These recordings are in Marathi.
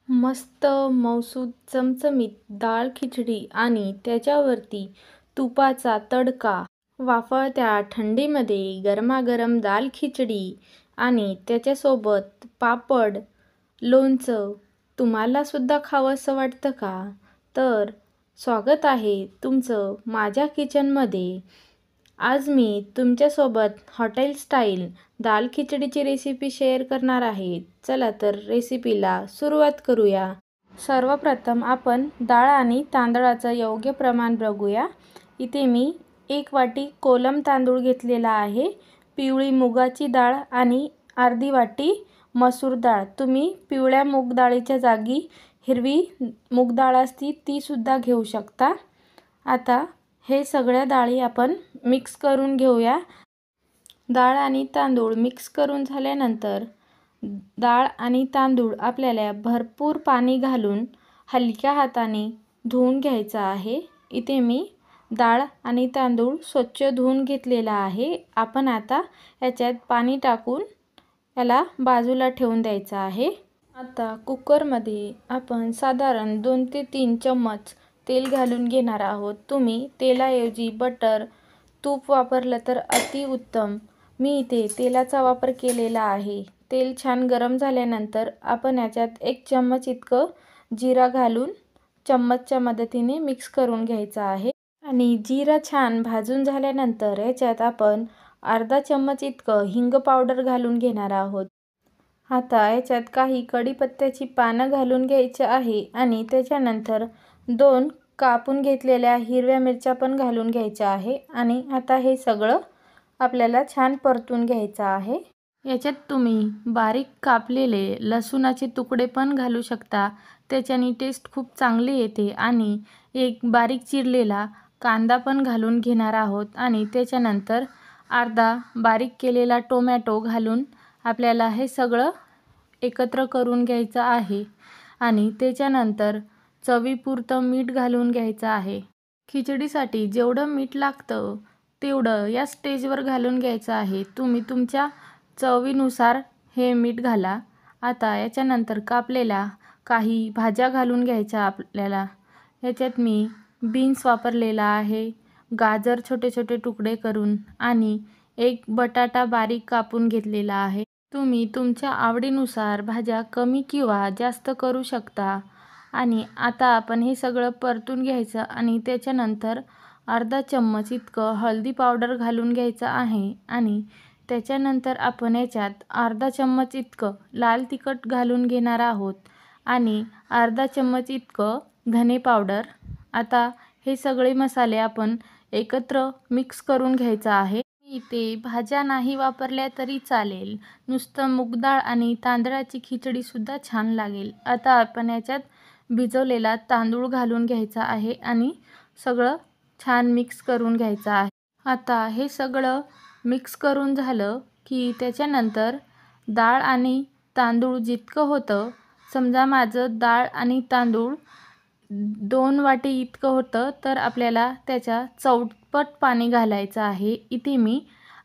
मस्त मौसूद चमचमीत डाळ खिचडी आणि त्याच्यावरती तुपाचा तडका. वाफळत्या थंडीमध्ये गरमागरम दाल खिचडी आणि त्याच्यासोबत पापड, लोणचं. तुम्हाला सुद्धा खावंसं वाटतं का? तर स्वागत आहे तुमचं माझ्या किचनमध्ये. आज मी तुमच्यासोबत हॉटेल स्टाईल दाल खिचडीची रेसिपी शेअर करणार आहे. चला तर रेसिपीला सुरुवात करूया. सर्वप्रथम आपण डाळ आणि तांदळाचं योग्य प्रमाण बघूया. इथे मी 1 वाटी कोलम तांदूळ घेतलेला आहे, पिवळी मुगाची डाळ आणि अर्धी वाटी मसूर डाळ. तुम्ही पिवळ्या मूग डाळीच्या जागी हिरवी मूग डाळ असती ती सुद्धा घेऊ शकता. आता हे सगळ्या डाळी आपण मिक्स करून घेऊया. डाळ आणि तांदूळ मिक्स करून झाल्यानंतर डाळ आणि तांदूळ आपल्याला भरपूर पाणी घालून हलक्या हाताने धुवून घ्यायचं आहे. इथे मी डाळ आणि तांदूळ स्वच्छ धुवून घेतलेला आहे. आपण आता याच्यात पाणी टाकून याला बाजूला ठेवून द्यायचं आहे. आता कुकरमध्ये आपण साधारण 2 ते 3 चम्मच तेल घालून घेणार आहोत. तुम्ही तेलाऐवजी बटर, तूप वापरलं तर अतिउत्तम. मी इथे तेलाचा वापर केलेला आहे. तेल छान गरम झाल्यानंतर आपण याच्यात 1 चम्मच इतकं जिरा घालून चम्मचच्या मदतीने मिक्स करून घ्यायचं आहे. आणि जिरा छान भाजून झाल्यानंतर याच्यात आपण अर्धा चम्मच इतकं हिंग पावडर घालून घेणार आहोत. आता याच्यात काही कढीपत्त्याची पानं घालून घ्यायची आहे आणि त्याच्यानंतर 2 कापून घेतलेल्या हिरव्या मिरच्या पण घालून घ्यायच्या आहे. आणि आता हे सगळं आपल्याला छान परतून घ्यायचं आहे. याच्यात तुम्ही बारीक कापलेले लसूणाचे तुकडे पण घालू शकता, त्याच्याने टेस्ट खूप चांगली येते. आणि 1 बारीक चिरलेला कांदा पण घालून घेणार आहोत. आणि त्याच्यानंतर अर्धा बारीक केलेला टोमॅटो घालून आपल्याला हे सगळं एकत्र करून घ्यायचं आहे. आणि त्याच्यानंतर चवीपुरतं मीठ घालून घ्यायचं आहे. खिचडीसाठी जेवढं मीठ लागतं तेवढं या स्टेजवर घालून घ्यायचं आहे. तुम्ही तुमच्या चवीनुसार हे मीठ घाला. आता याच्यानंतर कापलेल्या काही भाज्या घालून घ्यायच्या आपल्याला. याच्यात मी बीन्स वापरलेला आहे, गाजर छोटे छोटे तुकडे करून आणि 1 बटाटा बारीक कापून घेतलेला आहे. तुम्ही तुमच्या आवडीनुसार भाज्या कमी किंवा जास्त करू शकता. आणि आता आपण हे सगळं परतून घ्यायचं आणि त्याच्यानंतर अर्धा चम्मच इतकं हळदी पावडर घालून घ्यायचं आहे. आणि त्याच्यानंतर आपण याच्यात अर्धा चम्मच इतकं लाल तिखट घालून घेणार आहोत आणि अर्धा चम्मच इतकं धने पावडर. आता हे सगळे मसाले आपण एकत्र मिक्स करून घ्यायचं आहे. इथे भाज्या नाही वापरल्या तरी चालेल, नुसतं मूग डाळ आणि तांदळाची खिचडीसुद्धा छान लागेल. आता आपण याच्यात भिजवलेला तांदूळ घालून घ्यायचा आहे आणि सगळं छान मिक्स करून घ्यायचं आहे. आता हे सगळं मिक्स करून झालं की त्याच्यानंतर डाळ आणि तांदूळ जितकं होतं, समजा माझं डाळ आणि तांदूळ 2 वाटी इतकं होतं तर आपल्याला त्याच्या चौपट पाणी घालायचं आहे. इथे मी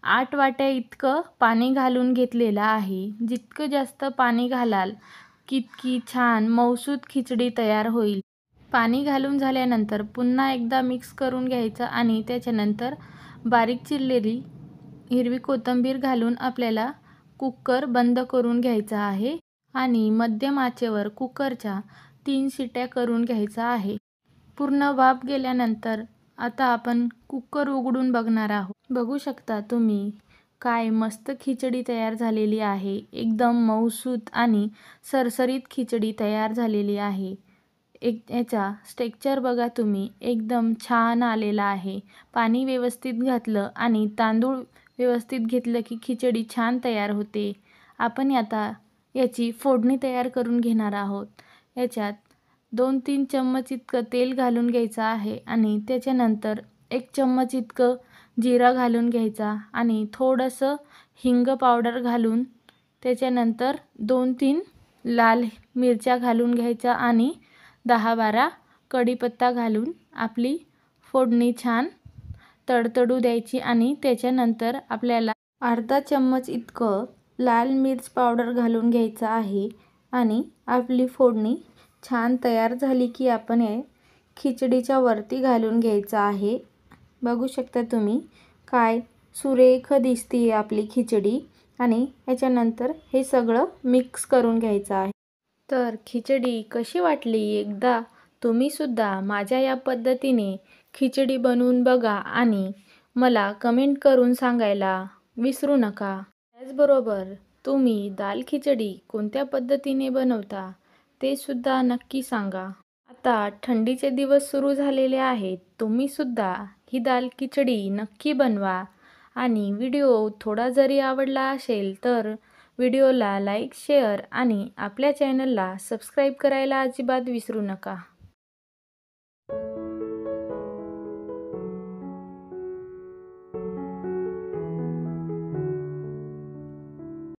8 वाट्या इतकं पाणी घालून घेतलेलं आहे. जितकं जास्त पाणी घालाल तितकी छान मौसूद खिचडी तयार होईल. पाणी घालून झाल्यानंतर पुन्हा एकदा मिक्स करून घ्यायचं आणि त्याच्यानंतर बारीक चिरलेली हिरवी कोथिंबीर घालून आपल्याला कुकर बंद करून घ्यायचा आहे. आणि मध्यम आचेवर कुकरच्या 3 शिट्या करून घ्यायचा आहे. पूर्ण वाफ गेल्यानंतर आता आपण कुकर उघडून बघणार आहोत. बघू शकता तुम्ही काय मस्त खिचडी तयार झालेली आहे. एकदम मऊसूत आणि सरसरीत खिचडी तयार झालेली आहे. याचा टेक्स्चर बघा तुम्ही, एकदम छान आलेला आहे. पाणी व्यवस्थित घातलं आणि तांदूळ व्यवस्थित घेतलं की खिचडी छान तयार होते. आपण आता याची फोडणी तयार करून घेणार आहोत. याच्यात 2-3 चम्मच इतकं तेल घालून घ्यायचं आहे आणि त्याच्यानंतर 1 चम्मच इतकं जिरा घालून घ्यायचा आणि थोडंसं हिंग पावडर घालून त्याच्यानंतर 2-3 लाल मिरच्या घालून घ्यायच्या आणि 10-12 कढीपत्ता घालून आपली फोडणी छान तडतडू द्यायची. आणि त्याच्यानंतर आपल्याला अर्धा चम्मच इतकं लाल मिर्च पावडर घालून घ्यायचं आहे आणि आपली फोडणी छान तयार झाली की आपण हे खिचडीच्या वरती घालून घ्यायचं आहे। बघू शकता तुम्ही काय सुरेख दिसते आपली खिचडी। आणि याच्यानंतर हे सगळं मिक्स करून घ्यायचं आहे। तर खिचडी कशी वाटली एकदा तुम्ही सुद्धा माझ्या या पद्धतीने खिचडी बनवून बघा आणि मला कमेंट करून सांगायला विसरू नका। त्याचबरोबर तुम्ही दाल खिचडी कोणत्या पद्धतीने बनवता ते सुद्धा नक्की सांगा। आता थंडीचे दिवस सुरू झालेले आहेत, तुम्ही सुद्धा ही दाल खिचडी नक्की बनवा आणि व्हिडिओ थोडा जरी आवडला असेल तर व्हिडिओला लाईक, शेअर आणि आपल्या चॅनलला सबस्क्राईब करायला अजिबात विसरू नका।